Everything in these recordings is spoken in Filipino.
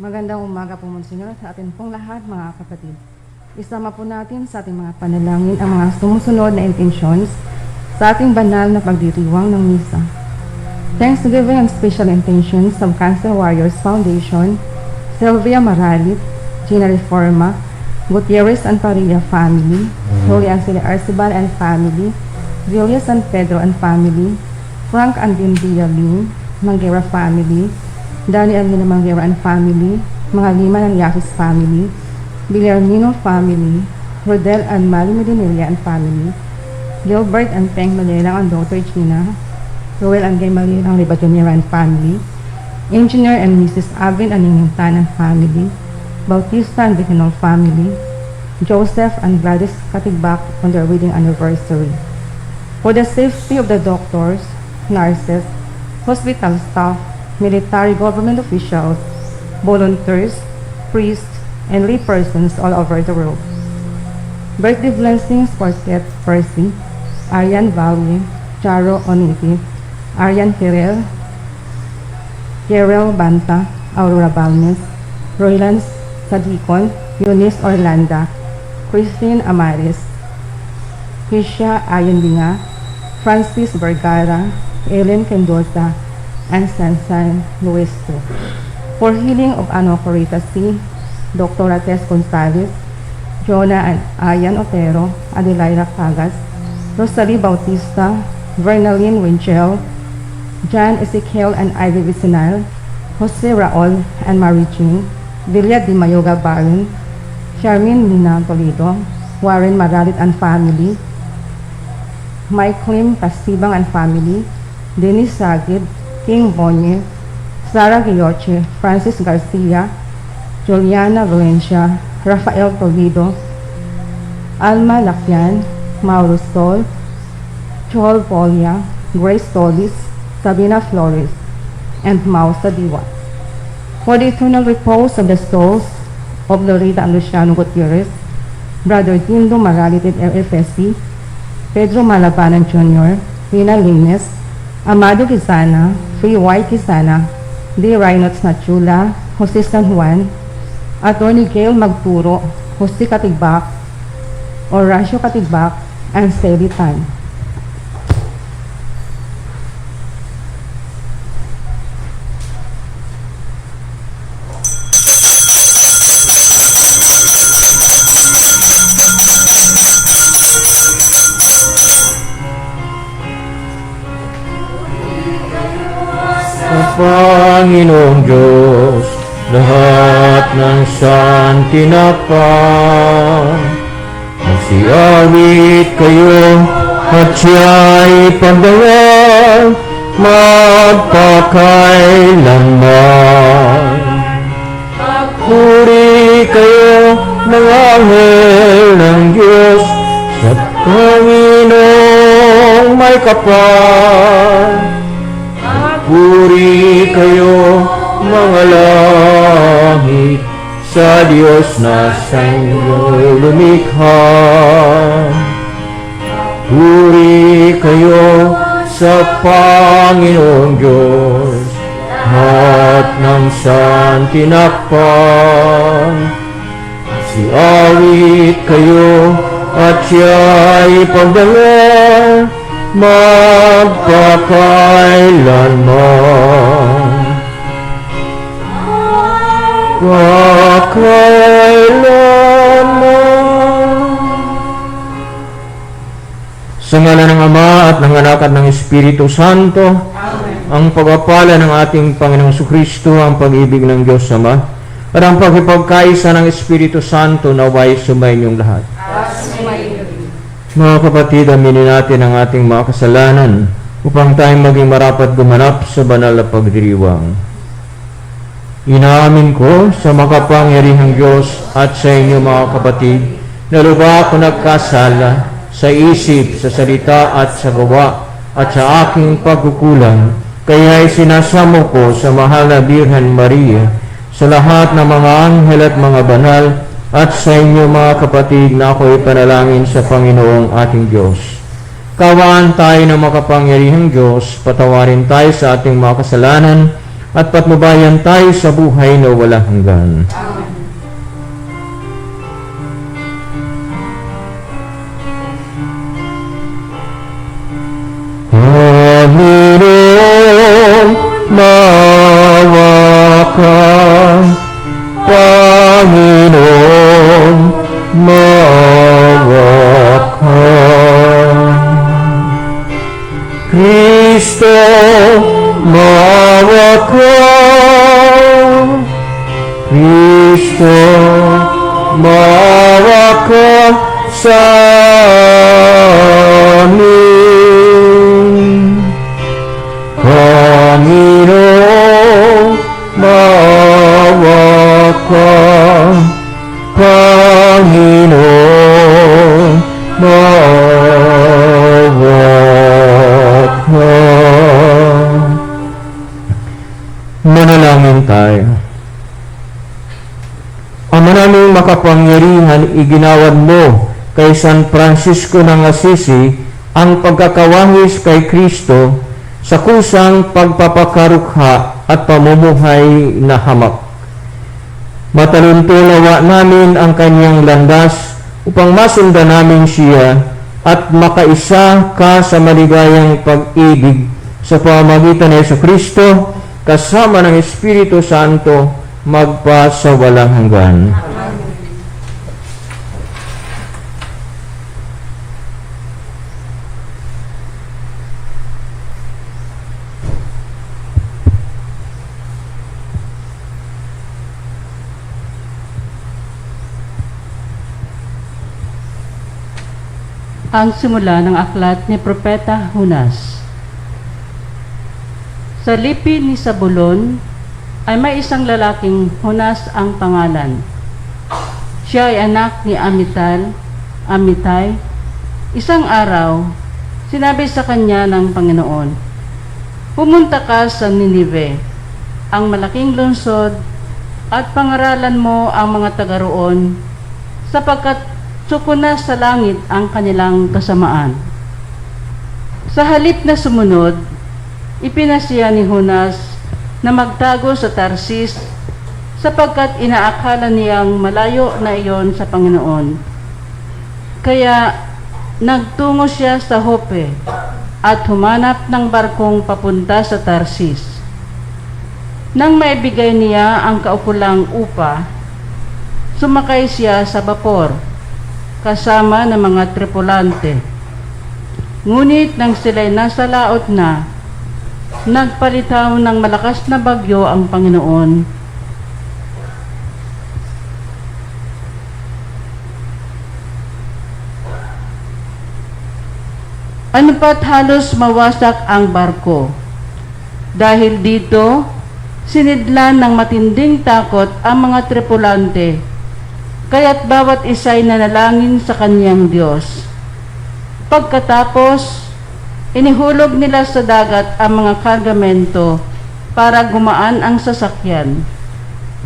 Magandang umaga po, Monsignor, sa atin pong lahat, mga kapatid. Isama po natin sa ating mga panalangin ang mga sumusunod na intentions sa ating banal na pagdiriwang ng misa. Thanksgiving and special intentions of Cancer Warriors Foundation, Sylvia Maralit, Gina Reforma, Gutierrez and Parilla family, Holy Angela Arcibal and family, Julius and Pedro and family, Frank and Dindia Lim, Manguera family, Danny and Lina Manguera and family, mga Lima and Yakis family, Villarmino family, Rodel and Mali Medinilla and family, Gilbert and Peng Manelang and daughter Gina, Roel and Gay Manelang Ribatonera and family, Engineer and Mrs. Avin and Niningtan and family, Bautista and Vicinal family, Joseph and Gladys Katigbak on their wedding anniversary. For the safety of the doctors, nurses, hospital staff, military government officials, volunteers, priests, and lay persons all over the world. Birthday blessings for Seth Percy, Arian Valle, Charo Oniti, Arian Hirel, Yerel Banta, Aurora Balmes, Roylan Sadicon, Eunice Orlanda, Christine Amaris, Krisha Ayenlinga, Francis Vergara, Ellen Kendosa, and Sansan Nuestro. For healing of Anocorita C, Dr. Tess Gonzalez, Jonah and Ayan Otero, Adelaida Cagas, Rosalie Bautista, Vernaline Winchell, Jan Ezekiel and Ivy Vicinal, Jose Raul and Marie Jean, Villa Di Mayoga Baron, Charmin Mina Toledo, Warren Maralit and family, Mike Lim Pastibang and family, Dennis Sagid, King Bonye, Sara Guilloche, Francis Garcia, Juliana Valencia, Rafael Toledo, Alma Lacyan, Mauro Sol, Joel Polia, Grace Solis, Sabina Flores, and Mau Sadiwa. For the eternal repose of the souls of Lorita and Luciano Gutierrez, Brother Dindo Maralit at RFSC, Pedro Malabanan Jr., Rina Lines, Amado Quizana, Free White Quizana, D. Rhinots Nachula, Jose San Juan, Attorney Gail Magturo, Jose Katigbak, Horacio Katigbak, and Sally Tan. Panginoong Diyos, lahat ng santinapang magsiawit kayo at siya'y pagdawal magpakailanman. Puri kayo mga anghel ng Diyos sa Panginoong may kapal. Puri kayo mga langit sa Diyos na sa'yo lumikha. Puri kayo sa Panginoong Diyos, lahat ng santinakpan. Siawit kayo at siya'y pagdawal magpakailanman. Sa ngalan ng Ama at ng Anak at ng Espiritu Santo, Amen. Ang pagpapala ng ating Panginoong Jesucristo, ang pag-ibig ng Diyos Ama, at ang pagkipagkaisa ng Espiritu Santo naway sumainyong lahat. Mga kapatid, aminin natin ang ating mga kasalanan upang tayo maging marapat gumanap sa banal na pagdiriwang. Inaamin ko sa makapangyarihang Diyos at sa inyo mga kapatid na lubha ako nagkasala sa isip, sa salita at sa gawa at sa aking pagkukulang, kaya isinasamo ko sa mahal na Birhen Maria, sa lahat ng mga anghel at mga banal, at sa inyo mga kapatid na ako'y panalangin sa Panginoong ating Diyos. Kawaan tayo ng makapangyarihang Diyos, patawarin tayo sa ating mga kasalanan, at patnubayan tayo sa buhay na walang hanggan. Panginoon, maawa ka. Panginoon, maawa ka. Kristo, maawa ka. Kristo, maawa ka sa amin. Panginoon, maawa ka. Panginoon, maawa ka. Manalangin tayo. Ama naming makapangyarihan, iginawad mo kay San Francisco ng Assisi ang pagkakawangis kay Kristo sa kusang pagpapakarukha at pamumuhay na hamak. Mataluntulawa namin ang kanyang landas upang masundan namin siya at makaisa ka sa maligayang pag-ibig sa pamamagitan ni Jesucristo kasama ng Espiritu Santo magpa sa walang hanggan. Ang simula ng aklat ni Propeta Jonas. Sa lipi ni Zabulon ay may isang lalaking Jonas ang pangalan. Siya ay anak ni Amitay. Isang araw, sinabi sa kanya ng Panginoon, "Pumunta ka sa Ninive, ang malaking lungsod, at pangaralan mo ang mga taga roon, sapagkat suko na sa langit ang kanilang kasamaan." Sa halip na sumunod, ipinasiya ni Jonas na magtago sa Tarsis sapagkat inaakala niyang malayo na iyon sa Panginoon. Kaya nagtungo siya sa Joppe at humanap ng barkong papunta sa Tarsis. Nang maibigay niya ang kaukulang upa, sumakay siya sa bapor kasama ng mga tripulante. Ngunit nang sila'y nasa laot na, nagpalitaw ng malakas na bagyo ang Panginoon. Ano pa't halos mawasak ang barko. Dahil dito, sinidlan ng matinding takot ang mga tripulante, kaya't bawat isa'y nanalangin sa kanyang Diyos. Pagkatapos, inihulog nila sa dagat ang mga kargamento para gumaan ang sasakyan.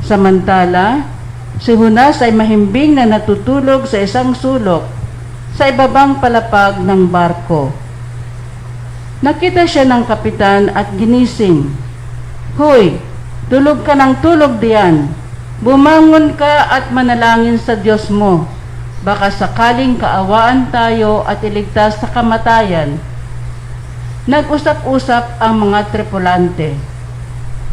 Samantala, si Jonas ay mahimbing na natutulog sa isang sulok sa ibabang palapag ng barko. Nakita siya ng kapitan at ginising. "Hoy, tulog ka ng tulog diyan. Bumangon ka at manalangin sa Diyos mo. Baka sakaling kaawaan tayo at iligtas sa kamatayan." Nag-usap-usap ang mga tripulante.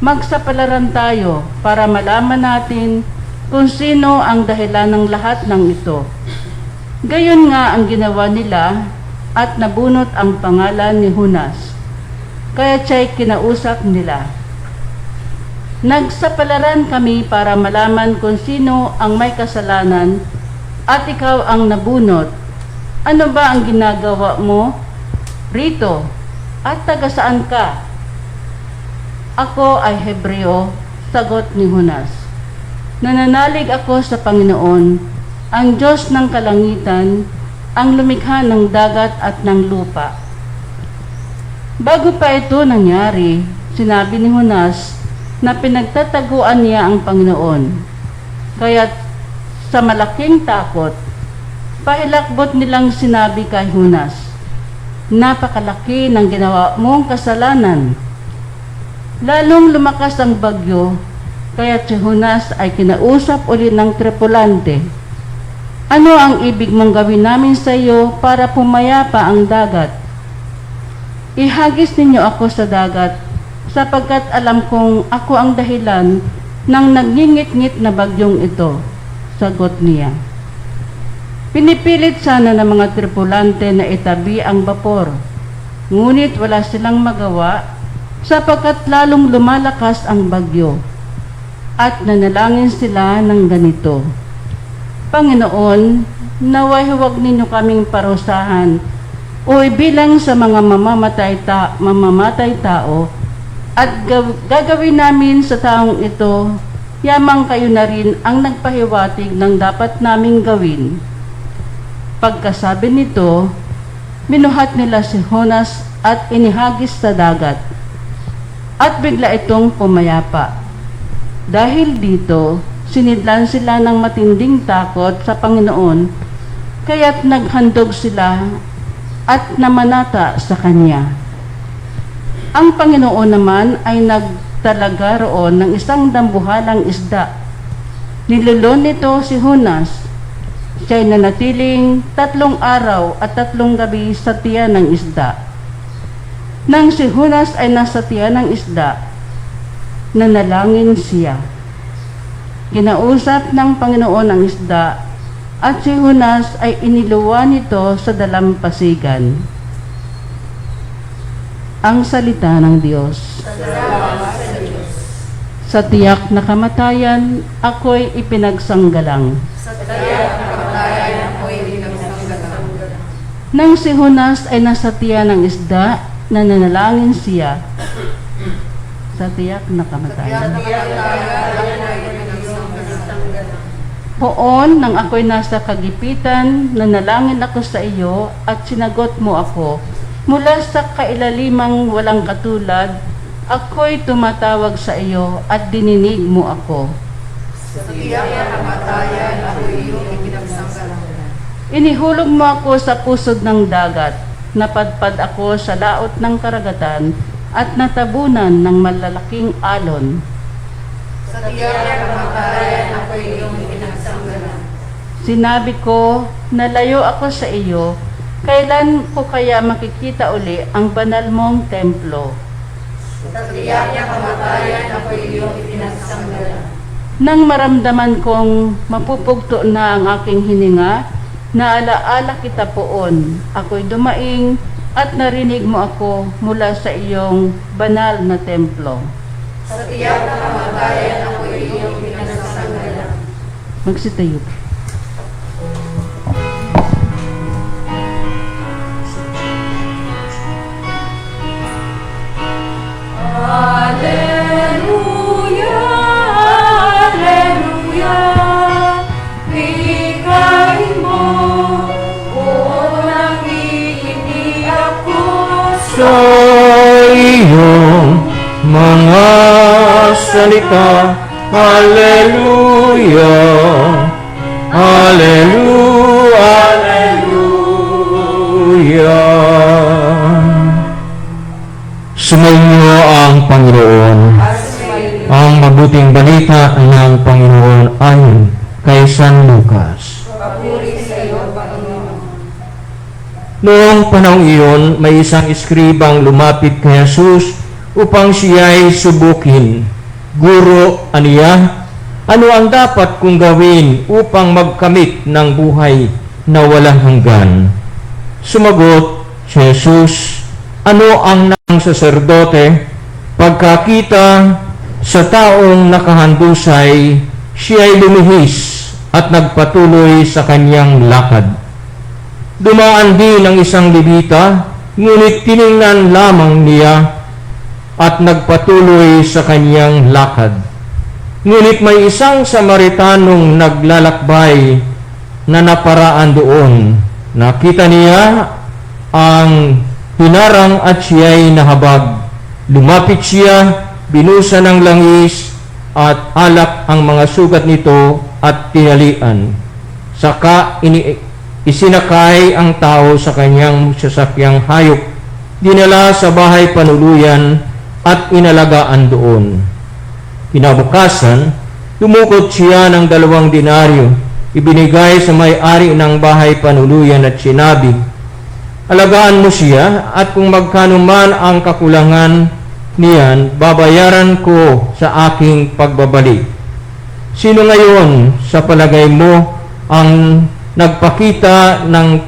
Magsapalaran tayo para malaman natin kung sino ang dahilan ng lahat ng ito. Gayon nga ang ginawa nila at nabunot ang pangalan ni Jonas. Kaya siya'y kinausap nila. "Nagsapalaran kami para malaman kung sino ang may kasalanan at ikaw ang nabunot. Ano ba ang ginagawa mo rito? At taga saan ka?" "Ako ay Hebreo," sagot ni Jonas. "Nananalig ako sa Panginoon, ang Diyos ng kalangitan, ang lumikha ng dagat at ng lupa." Bago pa ito nangyari, sinabi ni Jonas na pinagtataguan niya ang Panginoon. Kaya't sa malaking takot, pahilakbot nilang sinabi kay Jonas, "Napakalaki ng ginawa mong kasalanan. Lalong lumakas ang bagyo, kaya si Jonas ay kinausap uli ng tripulante. Ano ang ibig mong gawin namin sa iyo para pumayapa ang dagat? Ihagis ninyo ako sa dagat, sapagkat alam kong ako ang dahilan ng nagngingit-ngit na bagyong ito. Sagot niya. Pinipilit sana ng mga tripulante na itabi ang bapor, ngunit wala silang magawa sapagkat lalong lumalakas ang bagyo. At nanalangin sila ng ganito, Panginoon, naway huwag ninyo kaming parusahan o ibilang sa mga mamamatay tao at gagawin namin sa taong ito, yamang kayo na rin ang nagpahiwatig ng dapat naming gawin. Pagkasabi nito, minuhat nila si Jonas at inihagis sa dagat, at bigla itong pumayapa. Dahil dito, sinidlan sila ng matinding takot sa Panginoon, kaya't naghandog sila at namanata sa Kanya. Ang Panginoon naman ay nagtalaga roon ng isang dambuhalang isda. Nilulon nito si Jonas. Siya'y nanatiling 3 araw at 3 gabi sa tiyan ng isda. Nang si Jonas ay nasa tiyan ng isda, nanalangin siya. Kinausap ng Panginoon ang isda, at si Jonas ay iniluwa nito sa dalampasigan. Ang salita ng Diyos. Sa tiyak na kamatayan, ako'y ipinagsanggalang. Nang si Jonas ay nasa tiyan ng isda, nananalangin siya. Sa tiyak na kamatayan. Poon, nang ako'y nasa kagipitan, nanalangin ako sa iyo at sinagot mo ako. Mula sa kailalimang walang katulad, ako'y tumatawag sa iyo at dininig mo ako. Sa tiyak na kamatayan, ako'y iyong ipinagsanggalang. Inihulog mo ako sa pusod ng dagat, napadpad ako sa laot ng karagatan, at natabunan ng malalaking alon. Sa tiyak na kamatayan, ako'y iyong ipinagsanggalang. Sinabi ko, nalayo ako sa iyo, kailan ko kaya makikita uli ang banal mong templo? Sa tiyak na kamatayan, ako'y iyong ipinagsanggalang. Nang maramdaman kong mapupugto na ang aking hininga, naalaala kita poon. Ako'y dumaing at narinig mo ako mula sa iyong banal na templo. Sa tiyak na kamatayan, ako'y iyong ipinagsanggalang. Magsitayo. Alleluia, alleluia, piliin mo, buo ng iiniyak ko Sa iyong mga salita, Hallelujah, Hallelujah, Hallelujah. Sumainyo ang Panginoon. Ang mabuting balita ng Panginoon ayon kay San Lucas. papuri sa iyo, Panginoon. Noong panahong iyon, may isang eskribang lumapit kay Jesus upang siya'y subukin. Guro, aniya, ano ang dapat kong gawin upang magkamit ng buhay na walang hanggan? Sumagot si Jesus, ano ang nang saserdote pagkakita sa taong nakahandusay, siya'y lumihis at nagpatuloy sa kanyang lakad. Dumaan din ang isang Levita, ngunit tiningnan lamang niya at nagpatuloy sa kanyang lakad. Ngunit may isang Samaritanong naglalakbay na naparaan doon. Nakita niya ang hinarang at siya'y nahabag. Lumapit siya, binusa ng langis at alak ang mga sugat nito at tinalian. Saka isinakay ang tao sa kanyang sasakyang hayop, dinala sa bahay panuluyan at inalagaan doon. Kinabukasan, dumukot siya ng 2 denaryo, ibinigay sa may-ari ng bahay panuluyan at sinabi, alagaan mo siya at kung magkano man ang kakulangan niyan, babayaran ko sa aking pagbabalik. Sino ngayon sa palagay mo ang nagpakita ng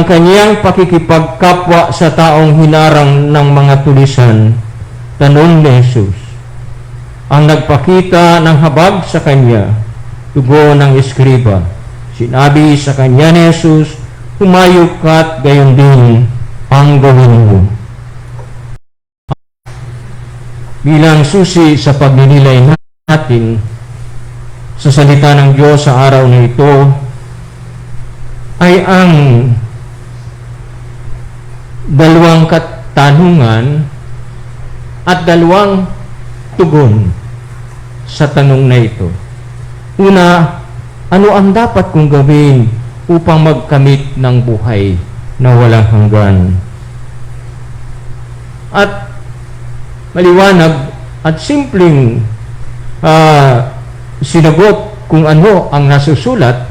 kanyang pakikipagkapwa sa taong hinarang ng mga tulisan? Tanong ni Jesus. Ang nagpakita ng habag sa kanya, tugon ng eskriba. Sinabi sa kanya ni Jesus, humayok ka't gayon din ang gawin mo. Bilang susi sa pagninilay natin sa salita ng Diyos sa araw na ito ay ang 2 katanungan at 2 tugon sa tanong na ito. Una, ano ang dapat kong gawin upang magkamit ng buhay na walang hanggan? At maliwanag at simpleng sinagot kung ano ang nasusulat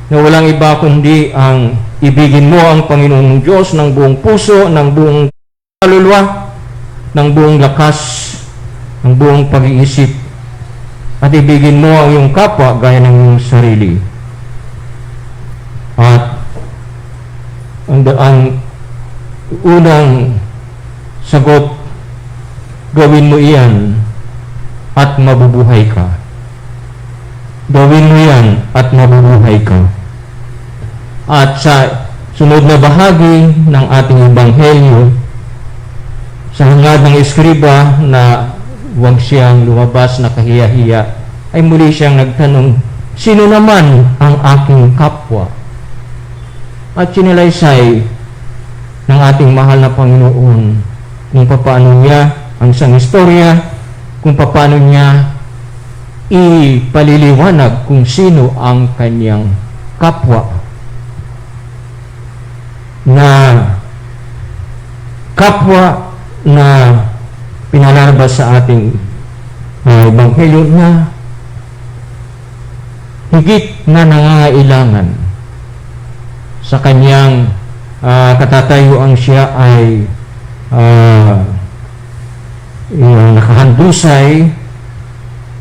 na walang iba kundi ang ibigin mo ang Panginoong Diyos ng buong puso, ng buong kaluluwa, ng buong lakas, ng buong pag-iisip, at ibigin mo ang iyong kapwa gaya ng iyong sarili. At ang unang sagot, gawin mo iyan at mabubuhay ka. Gawin mo yan at mabubuhay ka. At sa sunod na bahagi ng ating ebanghelyo, sa hangad ng eskriba na huwag siyang lumabas na kahiya-hiya, ay muli siyang nagtanong, sino naman ang aking kapwa? At sinalaysay ng ating mahal na Panginoon kung paano niya ang isang istorya, kung paano niya ipaliliwanag kung sino ang kanyang kapwa, na pinalalabas sa ating ebanghelyo na higit na nangangailangan sa kanyang katatayuan. Siya ay nakahandusay,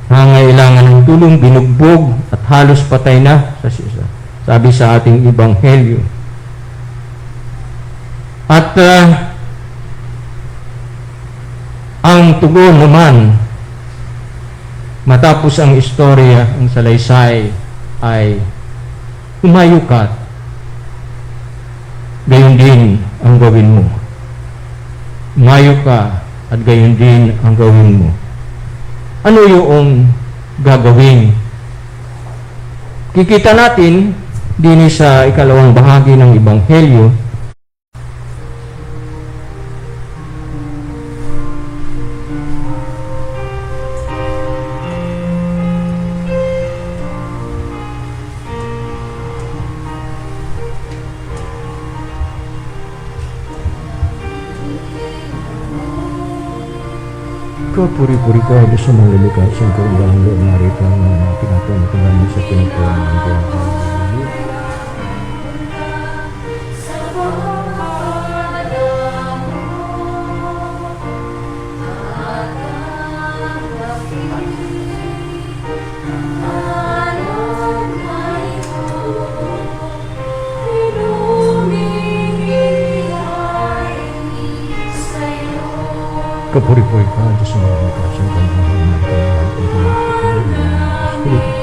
nangangailangan ng tulong, binugbog at halos patay na, sabi sa ating ebanghelyo. At ang tugon naman matapos ang istorya, ang salaysay, ay humayo ka, gayon din ang gawin mo. Humayo ka at gayon din ang gawin mo. Ano yung gagawin? Kikita natin din sa ikalawang bahagi ng ebanghelyo puri-puri ka Diyos sa mga lilikha sa kaundahan loob narito na pinatungtungan mo sa pinagpuan ng Diyos. Kapuri-puri ka Diyos sa mga lilikha sa kaundahan narito na pinagpuan ng Diyos.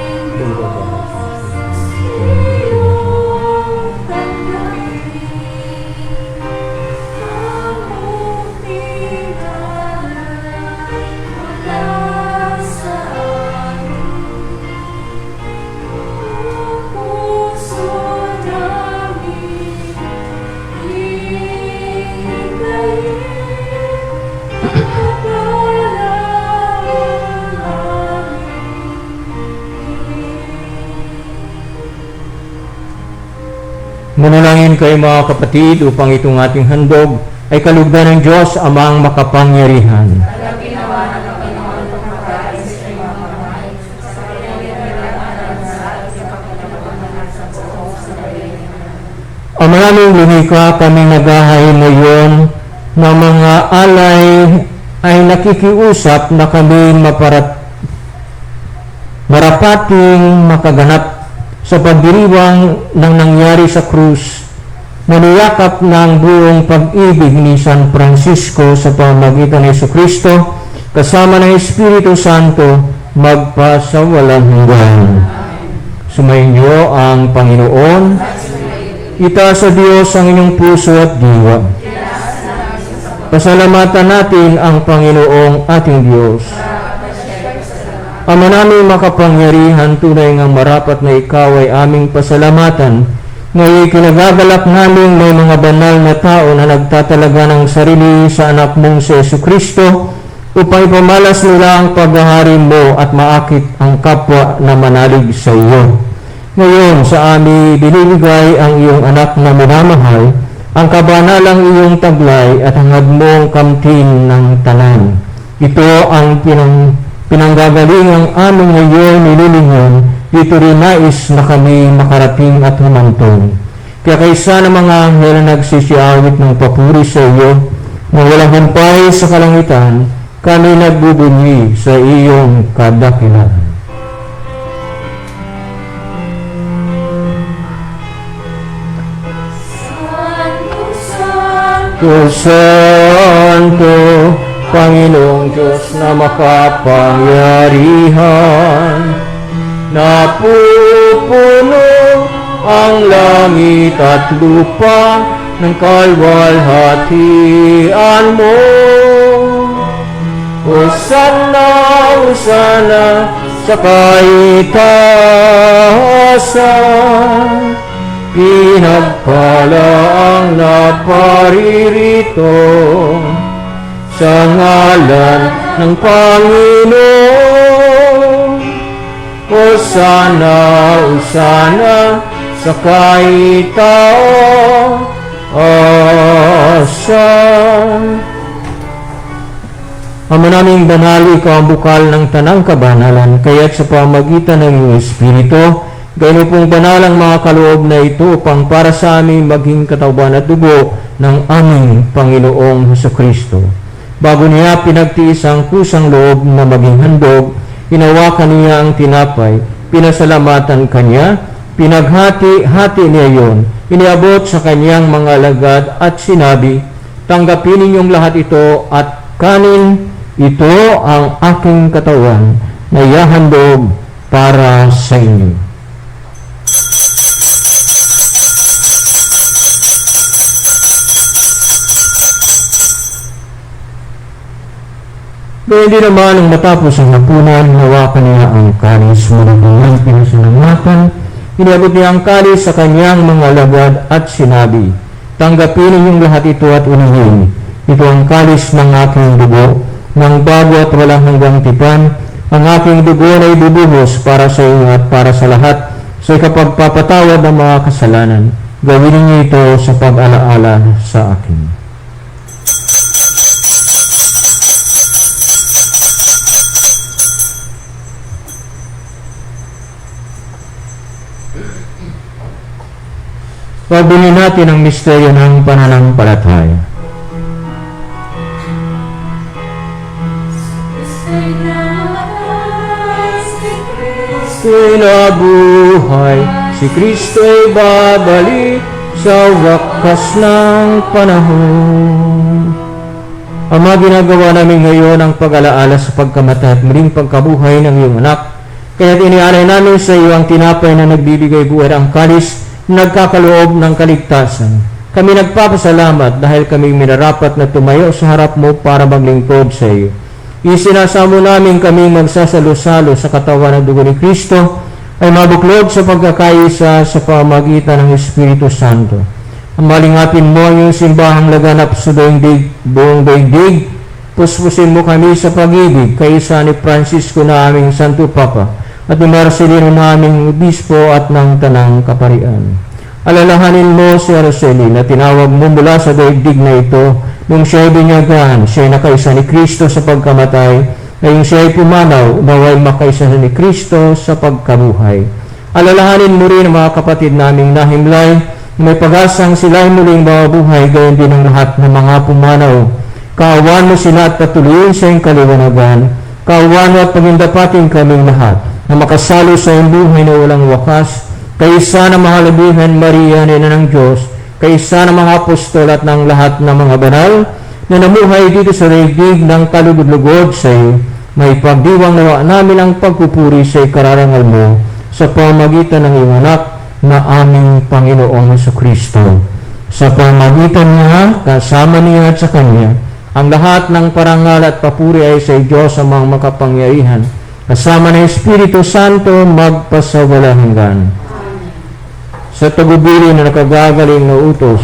Manalangin kayo mga kapatid upang itong ating handog ay kalugdan ng Diyos Amang makapangyarihan. Ama naming lumikha, kami naghahay ngayon na mga alay ay nakikiusap na kami marapating makaganap sa pagdiriwang ng nangyari sa krus, maniyakap ng buong pag-ibig ni San Francisco sa pamamagitan ni Jesucristo, kasama ng Espiritu Santo, magpasawalang hanggan. Sumainyo ang Panginoon. Itaas sa Diyos ang inyong puso at diwa. Pasalamatan natin ang Panginoong ating Diyos. Ama namin makapangyarihan, tunay nga marapat na ikaw ay aming pasalamatan. Ngayon kinagagalak namin may mga banal na tao na nagtatalaga ng sarili sa anak mong si Jesucristo upang ipamalas nila ang paghahari mo at maakit ang kapwa na manalig sa iyo. Ngayon sa amin binibigay ang iyong anak na minamahal, ang kabanalang iyong taglay at hangad mong kamtin ng tanan. Ito ang pinanggagalingang aming ngayon nililingon, dito rin nais na kami makarating at humantong. Kaya kaysa ng mga anghel na nagsisiawit ng papuri sa iyo, na walang humpay sa kalangitan, kami nagbubunyi sa iyong kadakilaan. Santo, Panginoong Diyos na makapangyarihan, napupuno ang langit at lupa ng kalwalhatian mo. Hosanna, Hosanna sa kaitaasan, pinagpala ang naparirito sa ngalan ng Panginoon. Hosanna, Hosanna sa kaitaasan. Ama naming banal, ikaw ang bukal ng tanang kabanalan, kaya't sa pamagitan ng iyong Espiritu, gayon pong banal ang mga kaloob na ito upang para sa amin maging katawan at dugo ng aming Panginoong Jesucristo. Bago niya pinagtiis ang kusang loob na maging handog, hinawakan niya ang tinapay, pinasalamatan kanya, pinaghati-hati niya yon, iniabot sa kanyang mga alagad at sinabi, tanggapin ninyong lahat ito at kanin, ito ang aking katawan na ihahandog para sa inyo. Gayun din naman ang matapos ang hapunan, hawakan niya ang kalis mula ng pinasalamatan, iniabot niya ang kalis sa kanyang mga alagad at sinabi, tanggapin ninyong lahat ito at unahin. Ito ang kalis ng aking dugo, ng bago at walang hanggang tipan. Ang aking dugo na ibubuhos para sa inyo at para sa lahat sa ikapagpapatawad ng mga kasalanan. Gawin niyo ito sa pag-alaala sa akin. Pagbunin natin ang misteryo ng pananampalataya. Kristo'y nabuhay, si Kristo'y babalik sa wakas ng panahon. Ama, ginagawa namin ngayon ang pag-alaala sa pagkamatay at muling pagkabuhay ng iyong anak. Kaya't inialay namin sa iyo ang tinapay na nagbibigay buhay, ang kalis nagkakaloob ng kaligtasan. Kami nagpapasalamat dahil kami minarapat na tumayo sa harap mo para maglingkod sa iyo. Isinasamo namin kami magsasalo-salo sa katawan ng dugo ni Kristo ay mabuklod sa pagkakaisa sa pamagitan ng Espiritu Santo. Ang malingapin mo ang iyong simbahang laganap sa buong daigdig. Puspusin mo kami sa pag-ibig kaysa ni Francisco na aming Santo Papa at ni Marcelino na aming Obispo at ng Tanang Kaparian. Alalahanin mo si Araceli na tinawag mo mula sa daigdig na ito nung siya'y binyagan, siya'y nakaisa ni Kristo sa pagkamatay, ngayong siya'y pumanaw, naway makaisa ni Kristo sa pagkabuhay. Alalahanin mo rin ang mga kapatid naming nahimlay, may pag-asang sila'y muling mabuhay, gayon din ang lahat ng mga pumanaw. Kaawan mo sila at patuloyin sa iyong kaliwanagan. Kaawan mo at pagindapatin kaming lahat na makasalo sa iyong buhay na walang wakas, kaysa ng mahalabihan Maria, Ina ng Diyos, kaysa ng mga apostol at ng lahat ng mga banal na namuhay dito sa daigdig ng kalugod-lugod sa iyo. May pagdiwang nawa namin ang pagpupuri sa ikararangal mo sa pamagitan ng iyong anak na aming Panginoong Jesucristo. Sa pamagitan niya, kasama niya at sa Kanya, ang lahat ng parangal at papuri ay sa Diyos ang mga makapangyarihan, kasama ng Espiritu Santo magpasawalang hanggan. Sa tagubili na nakagagaling na utos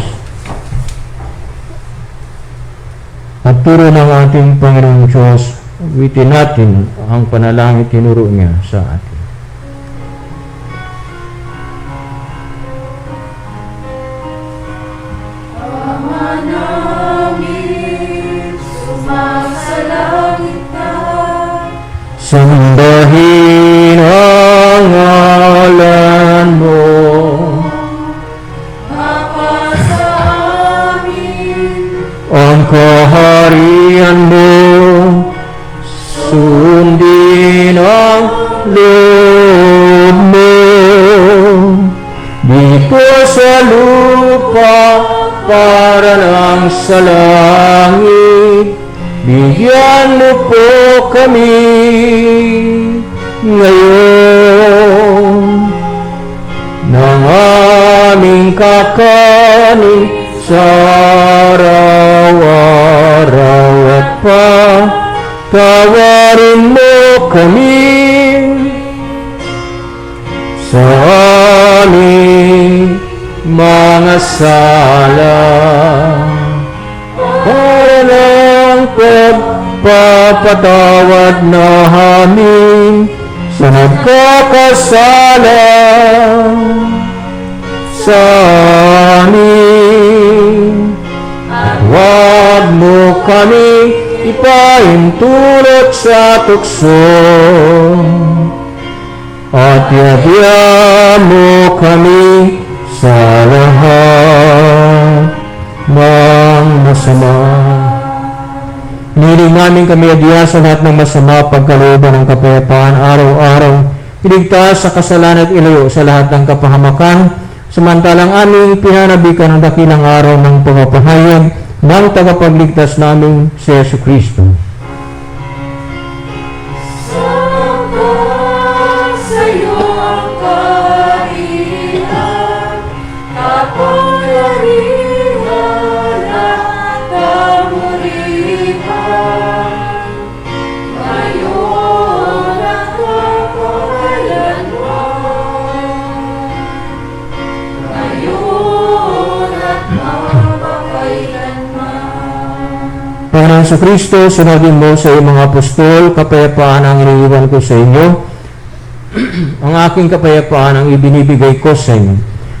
at turo ng ating Panginoong Diyos, witin natin ang panalangin tinuro niya sa atin. Sambahin ang ngalan mo, ang kaharian mo, sundin ang loob mo, dito sa lupa para lang sa langit. Bigyan mo po kami ngayon ng aming kakanin sa araw-araw at patawarin mo kami sa aming mga sala para ng pagpapatawad namin sa nagkakasala sa amin. At huwag mo kami ipahintulot sa tukso, at yabya mo kami sa lahat ng masama. Niling namin kami adya sa lahat ng masama, pagkalooban ng kapayapaan araw-araw, iligtas sa kasalanan at ilayo sa lahat ng kapahamakan, samantalang aming pinanabikan ang dakilang araw ng pagpapahayag ng tagapagligtas namin si Jesucristo. Panginoon Jesucristo, sinabi mo sa iyong mga apostol, kapayapaan ang iniiwan ko sa inyo. Ang aking kapayapaan ang ibinibigay ko sa inyo.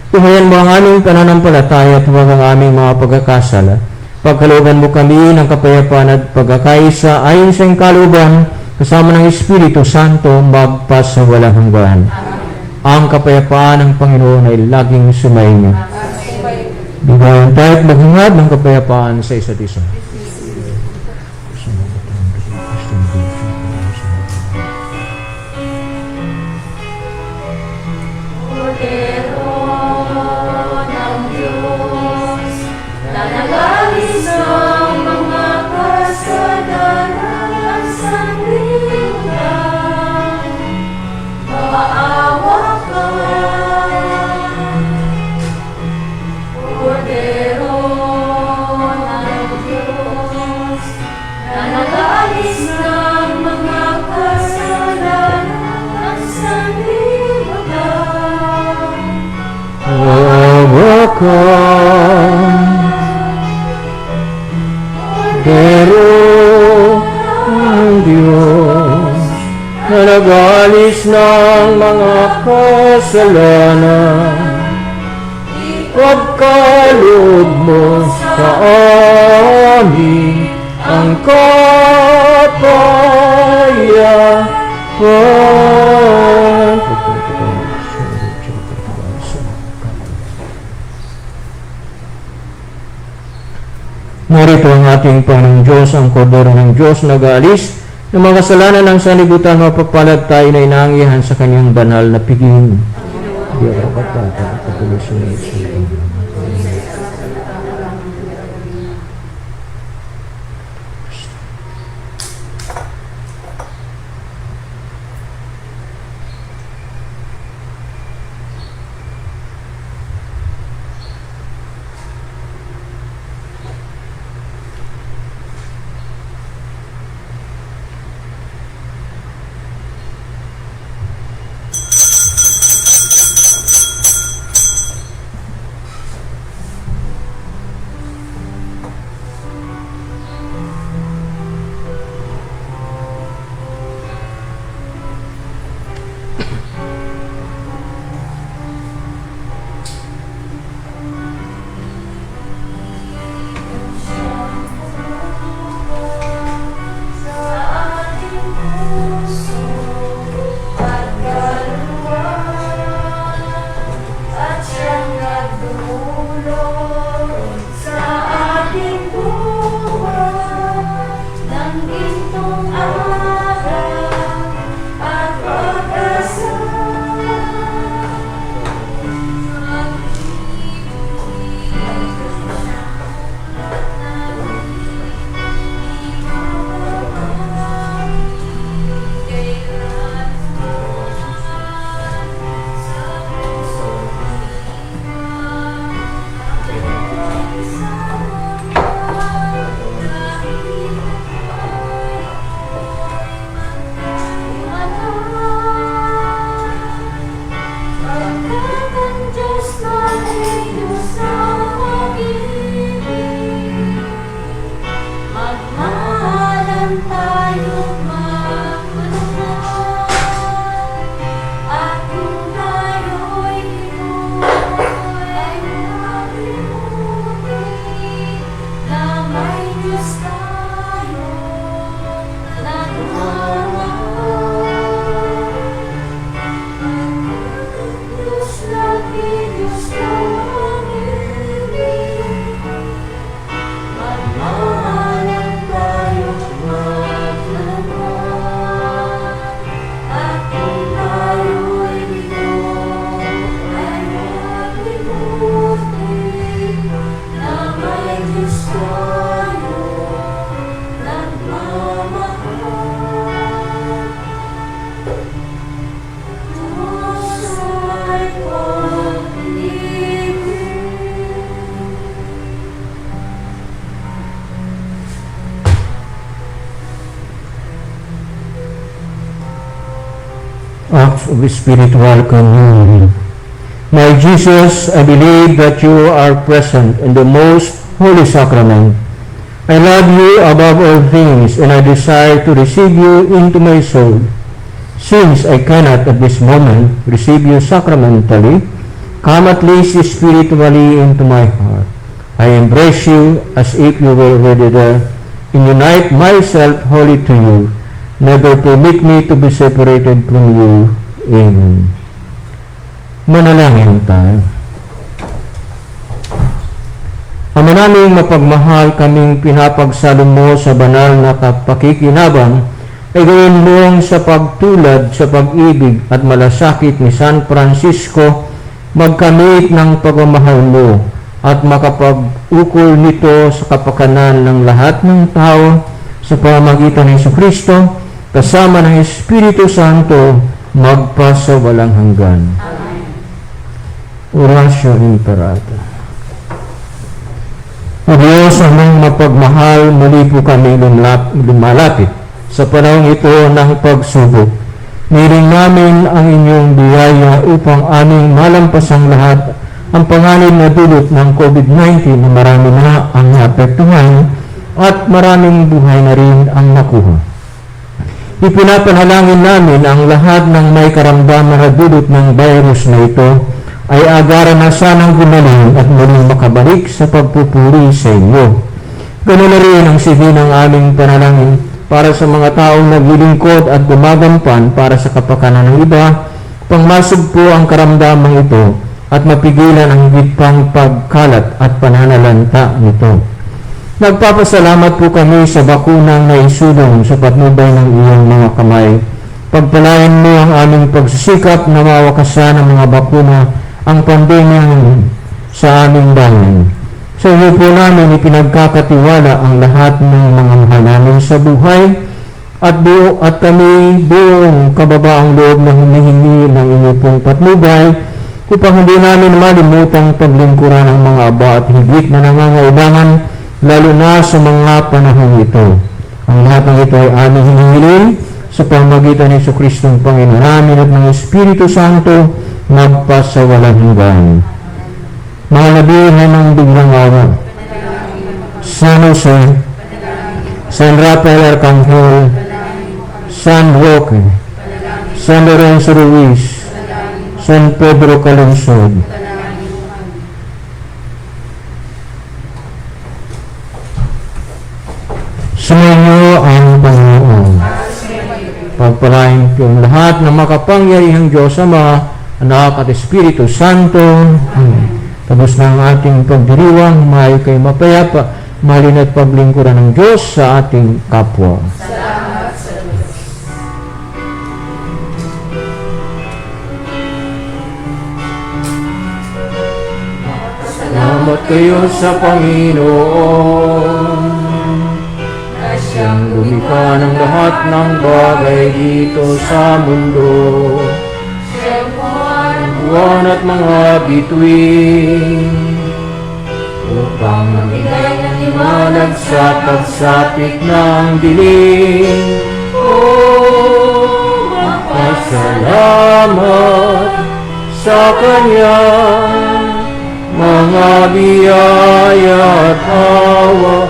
Tuhayan mo ang aming pananampalataya at huwag ang aming mga pagkakasala. Pagkalooban mo kami ng kapayapaan at pagkakaisa ayon sa iyong kalooban, kasama ng Espiritu Santo magpasawalang hanggan. Ang kapayapaan ng Panginoon ay laging sumainyo. Bigayan tayo at maghingad ng kapayapaan sa isa't isa. Pero ang Diyos na nag-alis ng mga kasalanan, pagkaloob mo sa amin ang kapayapaan. Narito ang ating Panginoong Diyos, ang Kordero ng Diyos, nag-aalis ng mga kasalanan ng sanlibutan, mapagpalad tayo na inaangihan sa kanyang banal na piging. Di ako kapata, patuloy sa Acts of spiritual communion. My Jesus, I believe that you are present in the most holy sacrament. I love you above all things, and I desire to receive you into my soul. Since I cannot at this moment receive you sacramentally, come at least spiritually into my heart. I embrace you as if you were already there, and unite myself wholly to you. Never permit me to be separated from you. Amen. Manalangin tayo. Ama naming mapagmahal, kaming pinapagsalo mo sa banal na kapakikinabang, ay gawin mong sa pagtulad sa pag-ibig at malasakit ni San Francisco, magkamit ng pagmamahal mo at makapag-ukol nito sa kapakanan ng lahat ng tao sa pamamagitan ng Kristo, kasama ng Espiritu Santo, magpasawalang hanggan. Oratio Imperata. O Diyos, amang mapagmahal, muli po kami lumalapit sa panahon ito ng pagsubok. Niring namin ang inyong biyaya upang aming malampasang lahat ang panganib na dulot ng COVID-19 na marami na ang naapektuhan at maraming buhay na rin ang nakuha. Ipinapanalangin namin ang lahat ng may karamdaman na dulot ng virus na ito ay agaran na sanang gumaling at muling makabalik sa pagpupuri sa inyo. Ganun na rin ang sige ng aming panalangin para sa mga taong naglilingkod at gumagampan para sa kapakanan ng iba, pangmasog po ang karamdamang ito at mapigilan ang higit pang pagkalat at pananalanta nito. Nagpapasalamat po kami sa bakunang naisulong sa patnubay ng iyong mga kamay. Pagpalain mo ang aming pagsisikap na mawakasan ng mga bakuna ang pandemyang sa aming bayan. Sa iyo po namin ipinagkakatiwala ang lahat ng mga mahal namin sa buhay at kami buong kababaang loob na humihingi ng inyong pong patnubay upang hindi namin malimutang paglingkuran ng mga aba at higit na nangangailangan lalo na sa mga panahon ito. Ang lahat ng ito ay aming hinihilin sa pamagitan ni Jesucristong Panginoon namin at ng Espiritu Santo magpasawalang hanggan. Mga nabihan ng biglang awa, San Jose, San Rafael Arcangel, San Roque, San Lorenzo Ruiz, San Pedro Calungsod, sumainyo ang Panginoon. Pagpalain yung lahat ng makapangyarihang Diyos Ama, Anak at Espiritu Santo. Amen. Tapos na ang ating pagdiriwang, maayos kayo mapayapa, mahalin at paglingkuran ng Diyos sa ating kapwa. Salamat kayo sa Panginoon na siyang lumikha ng lahat ng bagay dito sa mundo. Buwan at mga bituin upang mamigay ng liwanag sa pagsapit ng dilim. Magpasalamat sa Kanya, mga biyaya at awa